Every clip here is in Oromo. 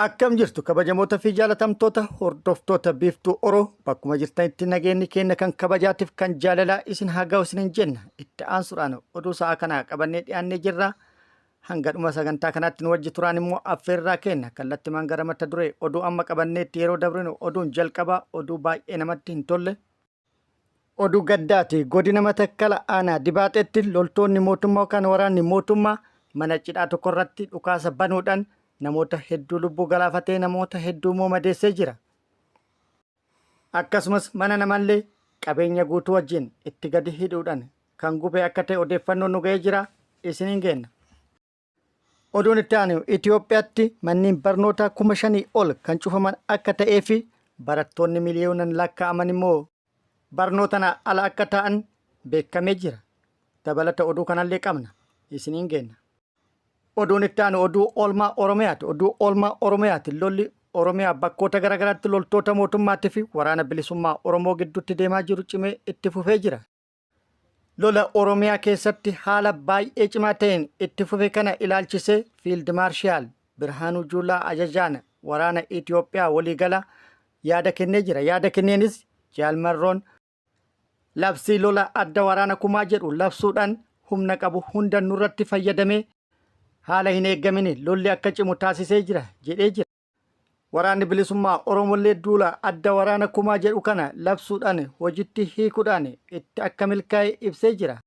Akkam jirtu kabajamoota fi jaalatamtoota hordoftoota biiftuu Oroo bakkuma jirtanitti nageenyi keenya kan kabajaatiif kan jaalalaa isin haa ga'u isinin jenna. Itti aansuudhaan oduu sa'a kanaa qabannee dhiyaannee jirra. Hanga dhuma sagantaa kanaatti nu wajji turaan immoo affeerraa kenna kallattimaan gara mata duree oduu amma qabanneetti yeroo dabrinu oduun jalqabaa oduu baay'ee namatti hin tolle. Oduu gaddaati godina Matakkala aanaa Dibaaxeetti loltoonni mootummaa yookaan waraanni mootummaa mana cidhaa tokko irratti dhukaasa banuudhaan namoota hedduu lubbuu galaafatee namoota hedduu immoo madeessee jira. Akkasumas mana namallee qabeenya guutuu wajjin itti gadi hidhuudhaan kan gubee akka ta'e odeeffannoon nu ga'ee jira isiniin geenna. Oduun itti aanu Itoophiyaatti manneen barnootaa 5,000 ol kan cufaman akka ta'ee fi barattoonni miliyoonaan lakkaa'aman immoo barnootaan ala akka ta'an beekamee jira. Dabalata oduu kanallee qabna isiniin geenna. Oduun itti aanu oduu oolmaa Oromiyaati. Oduu oolmaa Oromiyaati lolli Oromiyaa bakkoota garaagaraatti loltoota mootummaatii fi waraana bilisummaa Oromoo gidduutti deemaa jiru cimee itti fufee jira. Lola Oromiyaa keessatti haala baay'ee cimaa ta'een itti fufe kana ilaalchisee Fiild Maarshaal Birhaanuu Juulaa ajajaan waraana Itoophiyaa waliigala yaada kennee jira. Yaada kenneenis Jaalmarroon labsii lola adda waraana kumaa jedhu labsuudhaan humna qabu hunda nurratti fayyadamee haala hin eeggamne lolli akka cimu taasisee jira jedhee jira. Waraanni bilisummaa Oromollee duula adda waraana kumaa jedhu kana labsuudhaan hojiitti hiikuudhaan itti akka milkaa'e ibsee jira.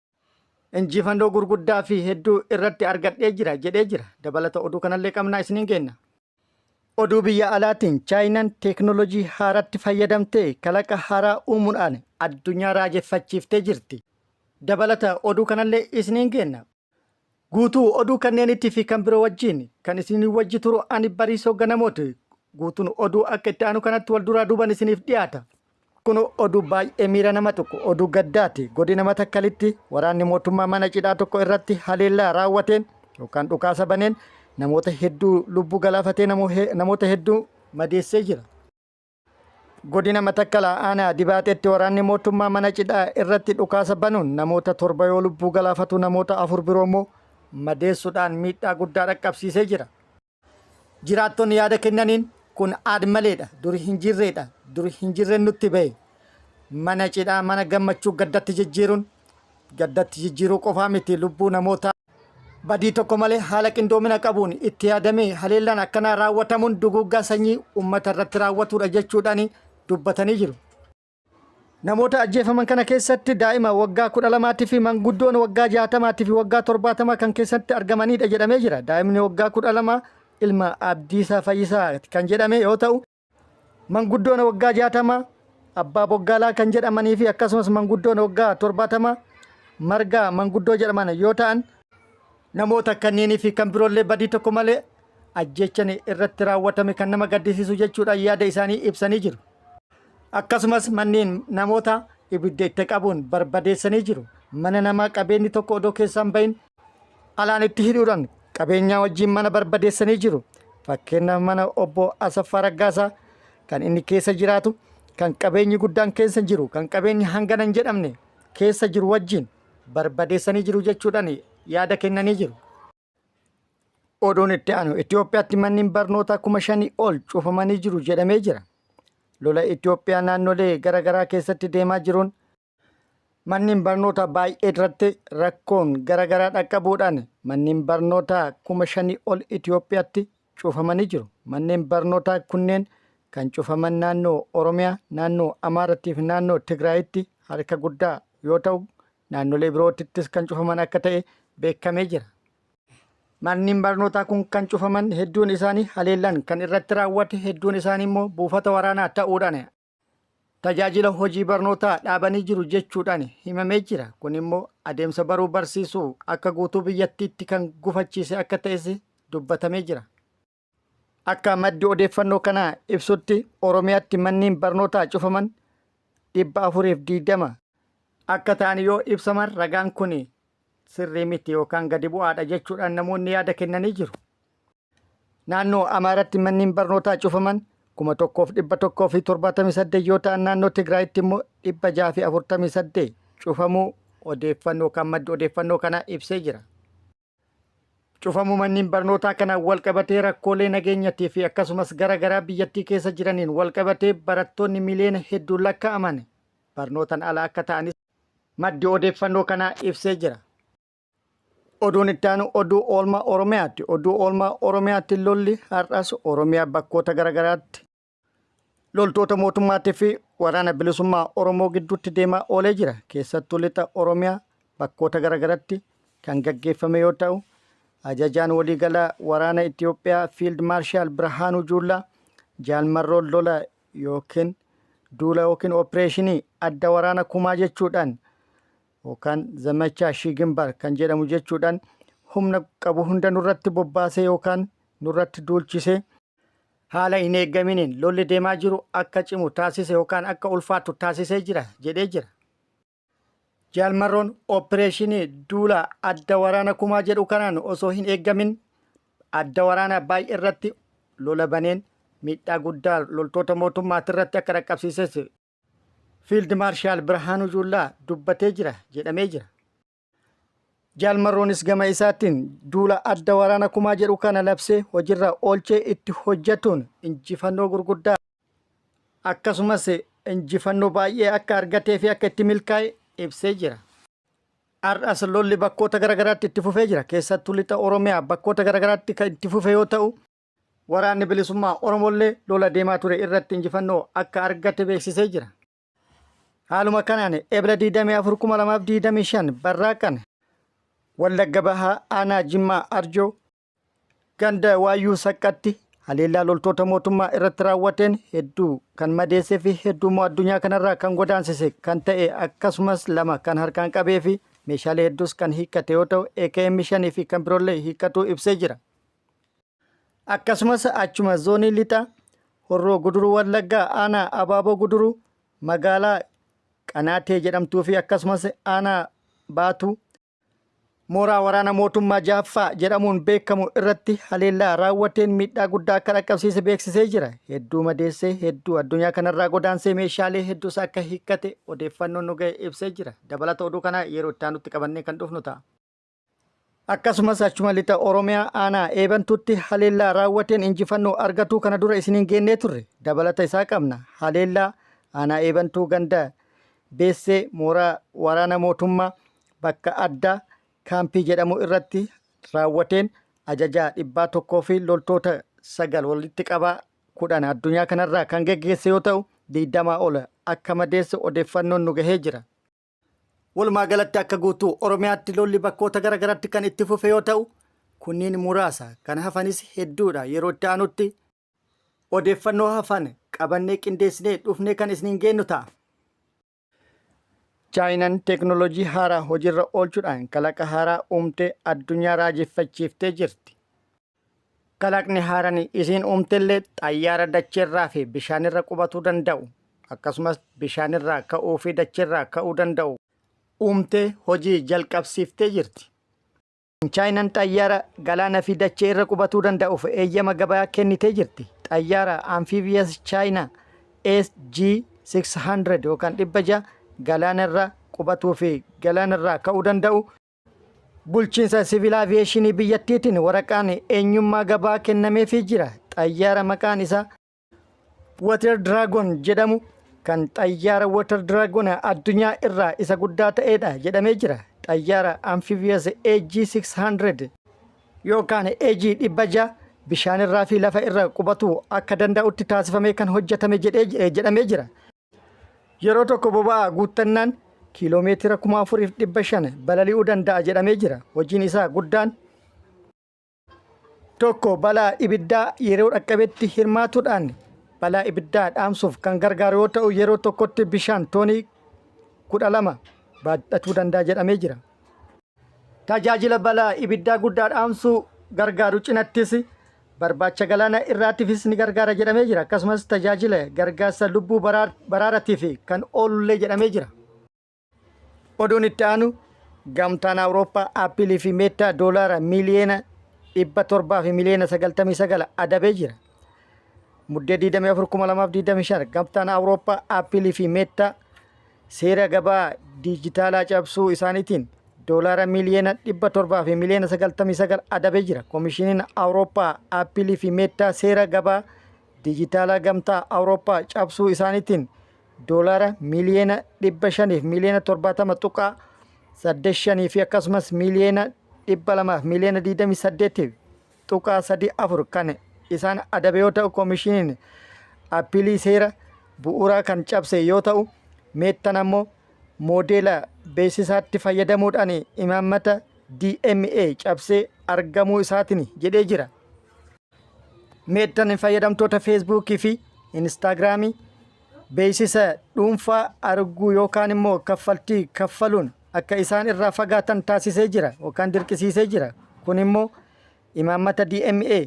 Injifannoo gurguddaa fi hedduu irratti argadhee jira jedhee jira. Dabalata oduu kanallee qabnaa isiniin geenna. Oduu biyya alaatiin Chaayinaan teeknooloojii haaratti fayyadamtee kalaqa haaraa uumuudhaan addunyaa raajeffachiiftee jirti. Dabalata oduu kanallee isiniin geenna. Guutuu oduu kanneenitti fi kan biroo wajjin kan isinii wajji turu ani Bariisoo Ganamooti. Guutuun oduu akka itti aanu kanatti wal duraa duuban isiniif dhiyaata. Kun oduu baay'ee miira nama tuqu oduu gaddaati. Godina Matakkalitti waraanni mootummaa mana cidhaa tokko irratti haleellaa raawwateen yookaan dhukaasa baneen namoota hedduu lubbuu galaafatee namoota hedduu madeessee jira. Godina Matakkala aanaa Dibaaxeetti waraanni mootummaa mana cidhaa irratti dhukaasa banuun namoota 7 yoo lubbuu galaafatu namoota 4 biroo immoo madeessuudhaan miidhaa guddaa dhaqqabsiisee jira. Jiraattonni yaada kennaniin kun aadmaleedha. Duri hin jirreedha. Duri hin jirreen nutti ba'e. Mana cidhaa mana gammachuu gaddatti jijjiiruu qofaa miti lubbuu namoota badii tokko malee haala qindoomina qabuun itti yaadamee haleellaan akkanaa raawwatamuun duguuggaa sanyii uummata irratti raawwatuudha jechuudhaan dubbatanii jiru. Namoota ajjeefaman kana keessatti daa'ima waggaa 12 fi manguddoon waggaa 60 fi waggaa 70 kan keessatti argamanidha jedhamee jira. Daa'imni waggaa 12 ilma Abdiisaa Fayyisaa kan jedhame yoo ta'u, manguddoon waggaa 60 abbaa Boggaalaa kan jedhamanii fi akkasumas manguddoon waggaa 70 margaa manguddoo jedhaman yoo ta'an, namoota kanneenii fi kan biroollee badii tokko malee ajjechan irratti raawwatame kan nama gaddisiisu jechuudhaan yaada isaanii ibsanii jiru. Akkasumas manneen namoota ibidda itti qabuun barbadeessanii jiru. Mana namaa qabeenyi tokko odoo keessaan bahin alaan itti hidhuudhaan qabeenyaa wajjin mana barbadeessanii jiru. Fakkeenyaaf mana obbo Asaffaa Raggaasaa kan inni keessa jiraatu kan qabeenyi guddaan keessa jiru kan qabeenyi hangana hin jedhamne keessa jiru wajjin barbadeessanii jiru jechuudhaan yaada kennanii jiru. Oduun itti aanu Itoophiyaatti manneen barnootaa 5,000 ol cufamanii jiru jedhamee jira. Lola Itoophiyaa naannolee garaagaraa keessatti deemaa jiruun manneen barnootaa baay'ee irratti rakkoon garaagaraa dhaqqabuudhaan manneen barnootaa 5,000 ol Itoophiyaatti cufamanii jiru. Manneen barnootaa kunneen kan cufaman naannoo Oromiyaa, naannoo Amaarattii fi naannoo Tigraayitti harka guddaa yoo ta'u, naannolee biroottis kan cufaman akka ta'e beekamee jira. Manneen barnootaa kun kan cufaman hedduun isaanii haleellaan kan irratti raawwate hedduun isaanii immoo buufata waraanaa ta'uudhaan tajaajila hojii barnootaa dhaabanii jiru jechuudhaan himamee jira. Kun immoo adeemsa baruu barsiisuu akka guutuu biyyattiitti kan gufachiise akka ta'es dubbatamee jira. Akka maddi odeeffannoo kanaa ibsutti Oromiyaatti manneen barnootaa cufaman 420 akka ta'an yoo ibsaman ragaan kun sirrii miti yookaan gadi bu'aadha jechuudhaan namoonni yaada kennanii jiru. Naannoo Amaaratti manneen barnootaa cufaman 1,178 yoo ta'an naannoo Tigraayitti immoo 648 cufamuu odeeffannoo kan maddi odeeffannoo kana ibsee jira. Cufamu manneen barnootaa kanaan wal qabatee rakkoolee nageenyaatii fi akkasumas garaagaraa biyyattii keessa jiraniin wal qabatee barattoonni miliyoona hedduun lakkaa'aman barnootaan ala akka ta'anis maddi odeeffannoo kanaa ibsee jira. Oduun itti aanu oduu oolmaa Oromiyaatti. Oduu oolmaa Oromiyaatti lolli har'as Oromiyaa bakkoota garaagaraatti loltoota mootummaatii fi waraana bilisummaa Oromoo gidduutti deemaa oolee jira. Keessattuu lixa Oromiyaa bakkoota garaagaraatti kan gaggeeffame yoo ta'u, ajajaan waliigalaa waraana Itoophiyaa Fiild Maarshaal Birhaanuu Juullaa jaalmarroon lola yookiin duula yookiin opereeshinii adda waraana kumaa jechuudhaan yookaan zamachaa Shigimbar kan jedhamu jechuudhaan humna qabu hunda nurratti bobbaasee yookaan nurratti duulchisee haala hin eegaminiin lolli deemaa jiru akka cimu taasise yookaan akka ulfaatu taasisee jira jedhee jira. Jaalmarroon opereeshinii duula adda waraana kumaa jedhu kanaan osoo hin eegamin adda waraana baay'ee irratti lola baneen miidhaa guddaa loltoota mootummaati irratti akka dhaqqabsiises Fiild Maarshaal Birhaanuu Juullaa dubbatee jira jedhamee jira. Jaalmarroonis gama isaatiin duula adda waraana kumaa jedhu kana labsee hojiirra oolchee itti hojjetuun injifannoo gurguddaa akkasumas injifannoo baay'ee akka argatee fi akka itti milkaa'e ibsee jira. Har'as lolli bakkoota garaagaraatti itti fufee jira. Keessattuu lixa Oromiyaa bakkoota garaagaraatti kan itti fufe yoo ta'u, waraanni bilisummaa Oromollee lola deemaa ture irratti injifannoo akka argate beeksisee jira. Haaluma kanaan Eebila 24/2025 barraaqan Wallagga Bahaa aanaa Jimmaa Arjoo ganda Waayyuu Saqqatti haleellaa loltoota mootummaa irratti raawwateen hedduu kan madeessee fi hedduu addunyaa kanarraa kan godaansise kan ta'e akkasumas 2 kan harkaan qabee fi meeshaalee hedduus kan hiikkate yoo ta'u AKM 5 fi kan biroollee hiikkatuu ibsee jira. Akkasumas achuma zoonii lixa Horroo Guduruu Wallaggaa aanaa Abaaboo Guduruu magaalaa Qanaatee jedhamtuu fi akkasumas aanaa Baatuu mooraa waraana mootummaa Jaaffaa jedhamuun beekamu irratti haleellaa raawwateen miidhaa guddaa akka dhaqqabsiise beeksisee jira. Hedduu madeessee hedduu addunyaa kanarraa godaansee meeshaalee hedduus akka hiikkate odeeffannoon nu ga'e ibsee jira. Dabalata oduu kanaa yeroo itti aanutti qabannee kan dhufnu ta'a. Akkasumas achuma lixa Oromiyaa aanaa Eebantuutti haleellaa raawwateen injifannoo argatuu kana dura isiniin geennee turre. Dabalata isaa qabna. Haleellaa aanaa Eebantuu ganda Beessee mooraa waraana mootummaa bakka addaa kaampii jedhamu irratti raawwateen ajajaa 100 fi loltoota 9 walitti qabaa 10 addunyaa kanarraa kan geggeesse yoo ta'u 20 ol akka madeesse odeeffannoon nu gahee jira. Walumaa galatti akka guutuu Oromiyaatti lolli bakkoota garaagaraatti kan itti fufe yoo ta'u kunniin muraasa kan hafanis hedduudha. Yeroo itti aanutti odeeffannoo hafan qabannee qindeessinee dhufnee kan isiniin geennu ta'a. Chaayinaan teeknooloojii haaraa hojiirra oolchuudhaan kalaqa haaraa uumtee addunyaa raajeffachiiftee jirti. Kalaqni haaraan isiin uumtellee xayyaara dacheerraa fi bishaanirra qubatuu danda'u akkasumas bishaanirraa ka'uu fi dacheerraa ka'uu danda'u uumtee hojii jalqabsiiftee jirti. Chaayinaan xayyaara galaana fi dachee irra qubatuu danda'uuf eeyyama gabaa kennitee jirti. Xayyaara Amphibious China SG-600 yookaan 600 galaanarra qubatuu fi galaanarraa ka'uu danda'u bulchiinsa siviil aaviyeeshinii biyyattiitiin waraqaan eenyummaa gabaa kennameefii jira. Xayyaara maqaan isaa Water Dragon jedhamu kan xayyaara Water Dragon addunyaa irraa isa guddaa ta'edha jedhamee jira. Xayyaara Amphibious AG-600 yookaan AG-600 bishaanirraa fi lafa irra qubatuu akka danda'utti taasifamee kan hojjetame jedhamee jira. Yeroo tokko boba'aa guuttannaan kiiloomeetira 4500 balali'uu danda'a jedhamee jira. Hojiin isaa guddaan tokko balaa ibiddaa yeroo dhaqqabetti hirmaatuudhaan balaa ibiddaa dhaamsuuf kan gargaaru yoo ta'u yeroo tokkotti bishaan toonii 12 baadhatuu danda'a jedhamee jira. Tajaajila balaa ibiddaa guddaa dhaamsuu gargaaru cinattis barbaacha galaana irraatiifis ni gargaara jedhamee jira. Akkasumas tajaajila gargaarsa lubbuu baraaratiif kan oolullee jedhamee jira. Oduun itti aanu gamtaan Awurooppaa Aappilii fi Meettaa doolaara miliyoona 700 fi miliyoona 99 adabee jira. Muddee 24/2025 gamtaan Awurooppaa Aappilii fi Meettaa seera gabaa diijitaalaa cabsuu isaaniitiin doolaara miliyoona 700 fi miliyoona 99 adabee jira. Koomishiniin Awurooppaa Aappilii fi Meettaa seera gabaa dijitaalaa gamtaa Awurooppaa cabsuu isaaniitiin doolaara miliyoona 500 fi miliyoona 70.85 fi akkasumas miliyoona 200 fi miliyoona 28 tuqaa 34 kan isaan adabe yoo ta'u, koomishiniin Aappilii seera bu'uuraa kan cabse yoo ta'u, Meettaan ammoo moodeela beeksisaatti fayyadamuudhaan imaammata DMA cabsee argamuu isaatiin jedhee jira. Meettaan fayyadamtoota feesbuukii fi instaagiraamii beeksisa dhuunfaa arguu yookaan immoo kaffaltii kaffaluun akka isaan irraa fagaatan taasisee jira yookaan dirqisiisee jira. Kun immoo imaammata DMA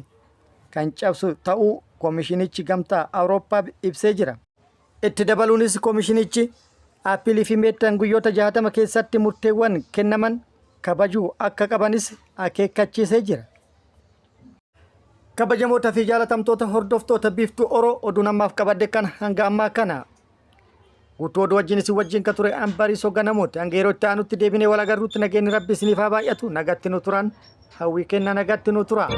kan cabsu ta'uu koomishinichi gamtaa Awurooppaa ibsee jira. Itti dabaluunis koomishinichi Aappilii fi Meettaan guyyoota 60 keessatti murteewwan kennaman kabajuu akka qabanis akeekkachiisee jira. Kabajamoota fi jaalatamtoota hordoftoota Biiftuu Oroo oduu namaaf qabadde kan hanga ammaa kana guutuu oduu wajjin isin wajjin ka ture Ambariisoo Ganamooti. Hanga yeroo itti aanutti deebinee wal agarruutti nageenyi Rabbi isiniif haa baay'atu. Nagatti nu turan hawwii kenna nagatti nu tura.